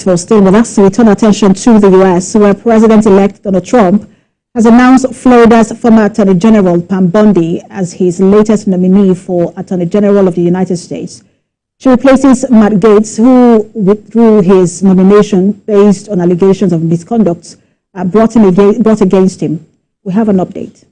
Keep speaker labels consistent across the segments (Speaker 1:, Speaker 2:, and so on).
Speaker 1: For staying with us, we turn attention to the U.S., where President-elect Donald Trump has announced Florida's former Attorney General Pam Bondi as his latest nominee for Attorney General of the United States. She replaces Matt Gaetz, who withdrew his nomination based on allegations of misconduct brought against him. We have an update.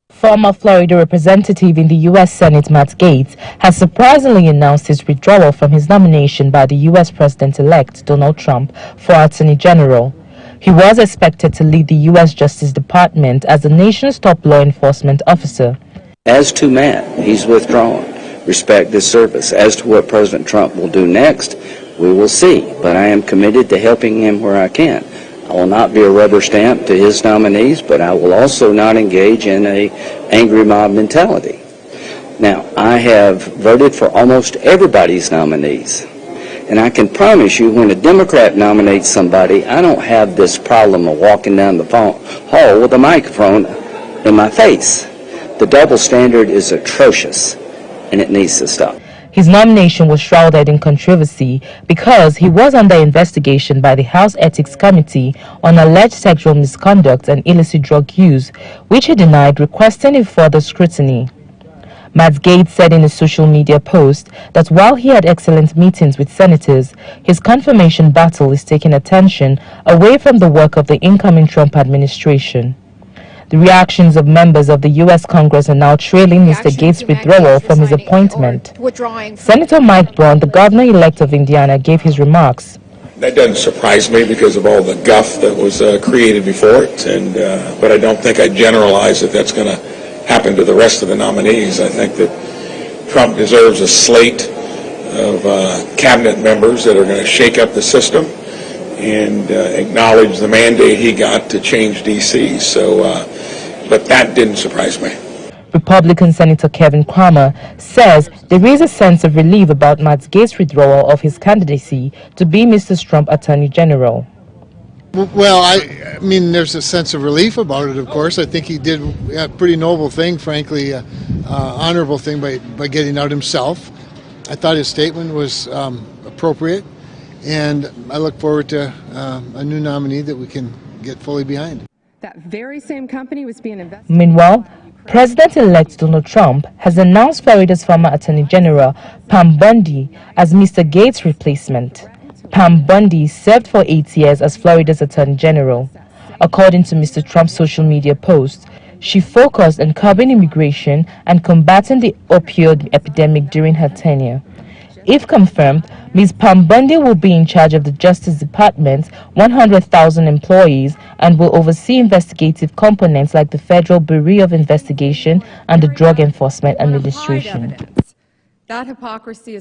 Speaker 2: Former Florida representative in the U.S. Senate, Matt Gaetz, has surprisingly announced his withdrawal from his nomination by the U.S. President-elect Donald Trump for Attorney General. He was expected to lead the U.S. Justice Department as the nation's top law enforcement officer.
Speaker 3: As to Matt, he's withdrawn. Respect his service. As to what President Trump will do next, we will see. But I am committed to helping him where I can. I will not be a rubber stamp to his nominees, but I will also not engage in an angry mob mentality. Now, I have voted for almost everybody's nominees, and I can promise you when a Democrat nominates somebody, I don't have this problem of walking down the hall with a microphone in my face. The double standard is atrocious, and it needs to stop.
Speaker 2: His nomination was shrouded in controversy because he was under investigation by the House Ethics Committee on alleged sexual misconduct and illicit drug use, which he denied requesting a further scrutiny. Matt Gaetz said in a social media post that while he had excellent meetings with senators, his confirmation battle is taking attention away from the work of the incoming Trump administration. The reactions of members of the U.S. Congress are now trailing Mr. Gaetz' withdrawal from his appointment. Senator Mike Braun, the governor-elect of Indiana, gave his remarks.
Speaker 4: That doesn't surprise me because of all the guff that was created before it, but I don't think I generalize that that's going to happen to the rest of the nominees. I think that Trump deserves a slate of cabinet members that are going to shake up the system and acknowledge the mandate he got to change D.C. But that didn't surprise me.
Speaker 2: Republican Senator Kevin Cramer says there is a sense of relief about Matt Gaetz' withdrawal of his candidacy to be Mr. Trump Attorney General.
Speaker 5: Well, I mean, there's a sense of relief about it, of course. I think he did a pretty noble thing, frankly, honorable thing by getting out himself. I thought his statement was appropriate, and I look forward to a new nominee that we can get fully behind.
Speaker 6: That very same company was being invested.
Speaker 2: Meanwhile, President-elect Donald Trump has announced Florida's former Attorney General Pam Bondi as Mr. Gaetz' replacement. Pam Bondi served for 8 years as Florida's Attorney General. According to Mr. Trump's social media post, she focused on curbing immigration and combating the opioid epidemic during her tenure. If confirmed, Ms. Pam Bondi will be in charge of the Justice Department's 100,000 employees and will oversee investigative components like the Federal Bureau of Investigation and the Drug Enforcement Administration.
Speaker 6: That hypocrisy is